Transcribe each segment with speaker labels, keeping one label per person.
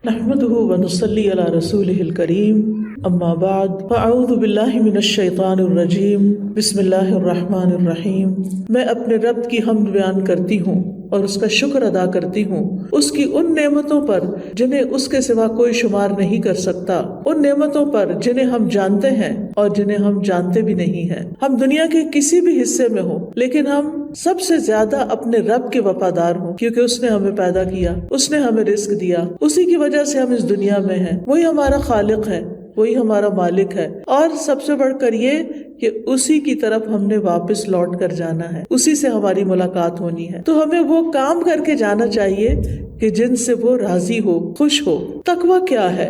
Speaker 1: نحمده ونصلي على رسوله الكريم اما بعد فاعوذ باللہ من الشیطان الرجیم بسم اللہ الرحمن الرحیم۔ میں اپنے رب کی حمد بیان کرتی ہوں اور اس کا شکر ادا کرتی ہوں، اس کی ان نعمتوں پر جنہیں اس کے سوا کوئی شمار نہیں کر سکتا، ان نعمتوں پر جنہیں ہم جانتے ہیں اور جنہیں ہم جانتے بھی نہیں ہیں۔ ہم دنیا کے کسی بھی حصے میں ہوں لیکن ہم سب سے زیادہ اپنے رب کے وفادار ہوں، کیونکہ اس نے ہمیں پیدا کیا، اس نے ہمیں رزق دیا، اسی کی وجہ سے ہم اس دنیا میں ہیں۔ وہی ہمارا خالق ہے، وہی ہمارا مالک ہے، اور سب سے بڑھ کر یہ کہ اسی کی طرف ہم نے واپس لوٹ کر جانا ہے، اسی سے ہماری ملاقات ہونی ہے۔ تو ہمیں وہ کام کر کے جانا چاہیے کہ جن سے وہ راضی ہو، خوش ہو۔ تقویٰ کیا ہے؟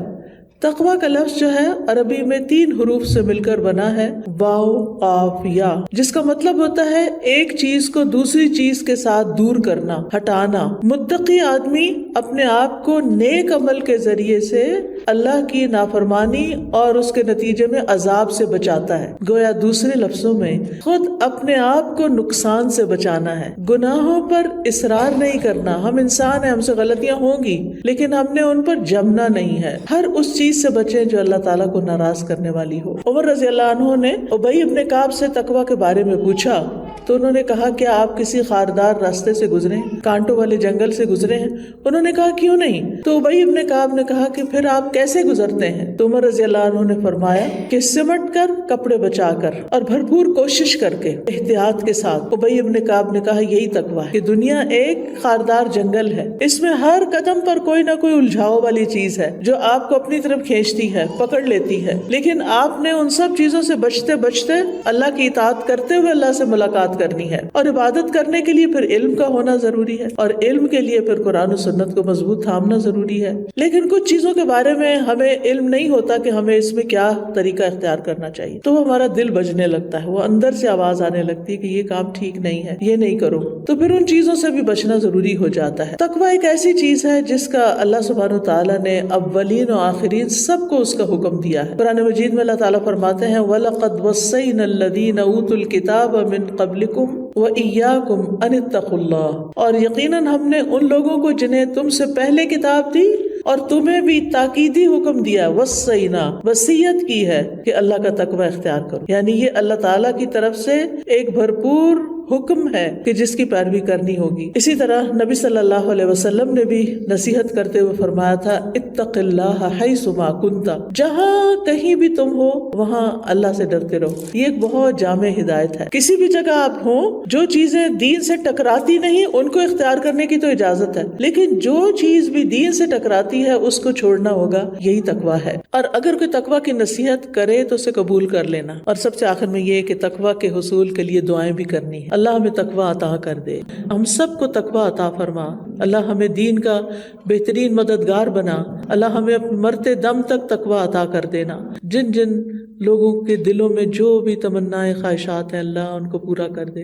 Speaker 1: تقویٰ کا لفظ جو ہے عربی میں 3 حروف سے مل کر بنا ہے، واو، قاف، یا، جس کا مطلب ہوتا ہے ایک چیز کو دوسری چیز کے ساتھ دور کرنا، ہٹانا۔ متقی آدمی اپنے آپ کو نیک عمل کے ذریعے سے اللہ کی نافرمانی اور اس کے نتیجے میں عذاب سے بچاتا ہے۔ گویا دوسرے لفظوں میں خود اپنے آپ کو نقصان سے بچانا ہے، گناہوں پر اصرار نہیں کرنا۔ ہم انسان ہیں، ہم سے غلطیاں ہوں گی لیکن ہم نے ان پر جمنا نہیں ہے۔ ہر اس چیز سے بچیں جو اللہ تعالیٰ کو ناراض کرنے والی ہو۔ عمر رضی اللہ عنہ نے ابی ابن کعب سے تقویٰ کے بارے میں پوچھا تو انہوں نے کہا، کیا آپ کسی خاردار راستے سے گزرے، کانٹوں والے جنگل سے گزرے ہیں؟ انہوں نے کہا، کیوں نہیں؟ تو ابی ابن کعب نے کہا کہ پھر آپ کیسے گزرتے ہیں؟ تو عمر رضی اللہ عنہ نے فرمایا کہ سمٹ کر، کپڑے بچا کر اور بھرپور کوشش کر کے، احتیاط کے ساتھ۔ ابی ابن کعب نے کہا، یہی تقویٰ ہے کہ دنیا ایک خاردار جنگل ہے، اس میں ہر قدم پر کوئی نہ کوئی الجھاؤ والی چیز ہے جو آپ کو اپنی طرف کھینچتی ہے، پکڑ لیتی ہے، لیکن آپ نے ان سب چیزوں سے بچتے بچتے اللہ کی اطاعت کرتے ہوئے اللہ سے ملاقات کرنی ہے۔ اور عبادت کرنے کے لیے پھر علم کا ہونا ضروری ہے، اور علم کے لیے پھر قرآن و سنت کو مضبوط تھامنا ضروری ہے۔ لیکن کچھ چیزوں کے بارے میں ہمیں علم نہیں ہوتا کہ ہمیں اس میں کیا طریقہ اختیار کرنا چاہیے، تو ہمارا دل بجنے لگتا ہے، وہ اندر سے آواز آنے لگتی ہے کہ یہ کام ٹھیک نہیں ہے، یہ نہیں کرو، تو پھر ان چیزوں سے بھی بچنا ضروری ہو جاتا ہے۔ تقویٰ ایک ایسی چیز ہے جس کا اللہ سبحانہ وتعالیٰ نے اولین و آخرین سب کو اس کا حکم دیا ہے۔ قرآن مجید میں اللہ تعالیٰ فرماتے ہیں، وَلَقَدْ وَصَّيْنَا الَّذِينَ أُوتُوا الْكِتَابَ مِنْ قَبْلِكُمْ وَإِيَّاكُمْ أَنِ اتَّقُوا اللَّهَ، اور یقیناً ہم نے ان لوگوں کو جنہیں تم سے پہلے کتاب دی اور تمہیں بھی تاکیدی حکم دیا، وصینا، وصیت کی ہے کہ اللہ کا تقوی اختیار کرو۔ یعنی یہ اللہ تعالیٰ کی طرف سے ایک بھرپور حکم ہے کہ جس کی پیروی کرنی ہوگی۔ اسی طرح نبی صلی اللہ علیہ وسلم نے بھی نصیحت کرتے ہوئے فرمایا تھا، اتق اللہ حیث ما کنت، جہاں کہیں بھی تم ہو وہاں اللہ سے ڈرتے رہو۔ یہ ایک بہت جامع ہدایت ہے۔ کسی بھی جگہ آپ ہوں، جو چیزیں دین سے ٹکراتی نہیں ان کو اختیار کرنے کی تو اجازت ہے، لیکن جو چیز بھی دین سے ٹکراتی ہے اس کو چھوڑنا ہوگا، یہی تقویٰ ہے۔ اور اگر کوئی تقویٰ کی نصیحت کرے تو اسے قبول کر لینا۔ اور سب سے آخر میں یہ کہ تقویٰ کے حصول کے لیے دعائیں بھی کرنی ہے، اللہ ہمیں تقویٰ عطا کر دے، ہم سب کو تقویٰ عطا فرما، اللہ ہمیں دین کا بہترین مددگار بنا، اللہ ہمیں مرتے دم تک تقویٰ عطا کر دینا۔ جن جن لوگوں کے دلوں میں جو بھی تمنائیں خواہشات ہیں اللہ ان کو پورا کر دے۔